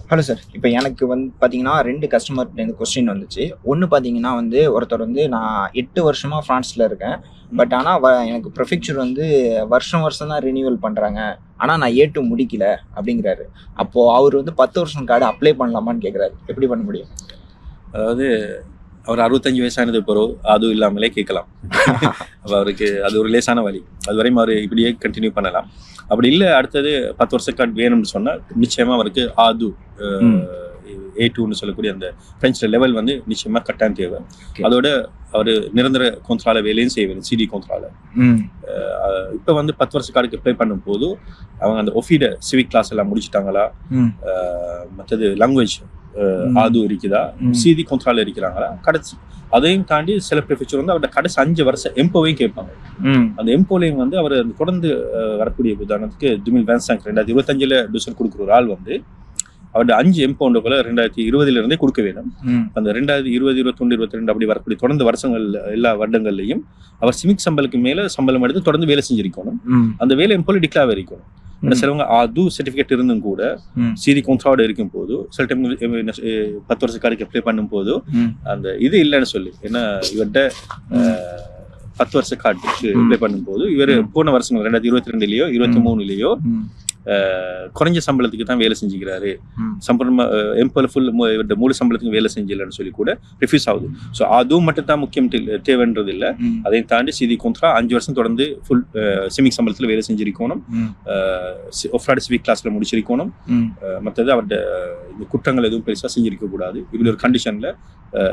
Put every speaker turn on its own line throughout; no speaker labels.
Hello sir. இப்போ எனக்கு பார்த்தீங்கன்னா 2 கஸ்டமர்ட்டேருந்து கொஸ்டின் வந்துச்சு. ஒண்ணு பார்த்தீங்கன்னா ஒருத்தர் நான் 8 வருஷமா ஃப்ரான்ஸ்ல இருக்கேன். பட் ஆனா எனக்கு ப்ரிஃபெக்சர் வருஷம் வருஷம் தான் ரினியூவல் பண்றாங்க. ஆனா நான் A2 முடிக்கல அப்படிங்கிறாரு. அப்போ அவரு 10 வருஷம் கார்டு அப்ளை பண்ணலாமான்னு கேட்குறாரு. எப்படி பண்ண முடியும்?
அதாவது அவர் 65 வயசானது பிறகு அதுவும் இல்லாமலே கேட்கலாம். அப்போ அவருக்கு அது ஒரு லேசான வழி. அது வரையும் அவர் இப்படியே கண்டினியூ பண்ணலாம். அப்படி இல்லை அடுத்தது 10 வருஷ கார்டு வேணும்னு சொன்னால் நிச்சயமாக அவருக்கு ஆது A2ன்னு சொல்லக்கூடிய அந்த ஃப்ரெஞ்சில் லெவல் நிச்சயமாக கட்டாயம் தேவை. அதோட அவர் நிரந்தர கொந்தரால வேலையும் செய்ய வேணும், சிடி கொந்தரால. இப்போ 10 வருஷ கார்டுக்கு அப்ளை பண்ணும்போது அவங்க அந்த ஒஃபீட சிவிக் கிளாஸ் எல்லாம் முடிச்சுட்டாங்களா, மற்றது லாங்குவேஜ் ஆது இருக்குதா, சிடி கொந்தரால இருக்கிறாங்களா, கடைசி அதையும் தாண்டி சில ப்ரிஃபெக்சர் அவரோட கடைசி 5 வருஷம் எம்போவையும் கேட்பாங்க. அந்த எம்போலையும் அவர் தொடர்ந்து வரக்கூடிய உதாரணத்துக்கு 2025 டூசர் கொடுக்குற ஒரு ஆள் அவரோட 5 எம்பவுண்ட போல 2020 இருந்தே கொடுக்க வேணும். அந்த 2020, 21, 22 அப்படி வரக்கூடிய தொடர்ந்து வருஷங்கள் எல்லா வருடங்கள்லையும் அவர் சிமிக் சம்பளுக்கு மேல சம்பளம் எடுத்து தொடர்ந்து வேலை செஞ்சிருக்கணும். அந்த வேலை எம்போல டிக்ளேர் இருக்கணும். சிலவங்க அது சர்டிபிகேட் இருந்தும் கூட சிடி கொன்ட்ராக்ட் இருக்கும் போது சில டைம் 10 வருஷ கார்டுக்கு அப்ளை பண்ணும் போது அந்த இது இல்லைன்னு சொல்லி, ஏன்னா இவர்கிட்ட 10 வருஷ கார்டுக்கு அப்ளை பண்ணும் போது இவர் போன வருஷம் 2022லயோ 23லயோ குறைஞ்ச சம்பளத்துக்கு தான் வேலை செஞ்சுக்கிறாரு, சம்பளம் எம்போல ஃபுல் மூணு சம்பளத்துக்கு வேலை செஞ்சலன்னு சொல்லி கூட ரிஃப்யூஸ் ஆகுது. ஸோ அதுவும் மட்டும் தான் முக்கியம் தேவைன்றது இல்லை. அதையும் தாண்டி சிடி கொன்ட்ரா 5 வருஷம் தொடர்ந்து ஃபுல் சிமிக் சம்பளத்தில் வேலை செஞ்சிருக்கணும், ஒஃப்ராட் சிவிக் கிளாஸ்ல முடிச்சிருக்கணும், மற்றது அவருடைய இந்த குற்றங்கள் எதுவும் பெருசாக செஞ்சிருக்க கூடாது. இப்படி ஒரு கண்டிஷன்ல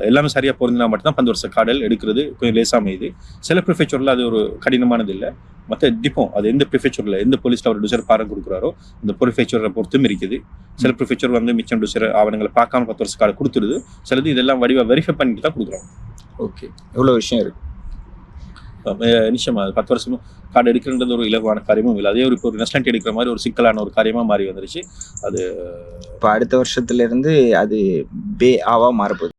எல்லாமே சரியா பொருந்தினா மட்டும்தான் 10 வருஷ கார்டல் எடுக்கிறது கொஞ்சம் லேசாமையுது. சில ப்ரிஃபெக்சர்ல அது ஒரு கடினமானது இல்லை. மற்ற டிப்போம் அது எந்த ப்ரிஃபெக்சர்ல எந்த போலீஸ்ல அவர் டுசர் பாரம் கொடுக்குறாரோ அந்த ப்ரிஃபெக்சரை பொறுத்தும் இருக்குது. சில ப்ரிஃபெக்சர் மிச்சம் டுசர் ஆவணங்களை பார்க்காம 10 வருஷ கார்டு கொடுத்துருது. சிலது இதெல்லாம் வடிவா வெரிஃபை பண்ணிட்டு தான் கொடுக்குறோம்.
ஓகே, எவ்வளோ விஷயம் இருக்கு.
நிச்சயமா 10 வருஷம் கார்டு எடுக்கிறது ஒரு இலகுவான காரியமும் இல்லை. அதே ஒரு நெஸ்லண்ட் எடுக்கிற மாதிரி ஒரு சிக்கலான ஒரு காரியமா மாறி வந்துருச்சு. அது
இப்போ அடுத்த வருஷத்துல இருந்து அது பே ஆவா மாறப்போகுது.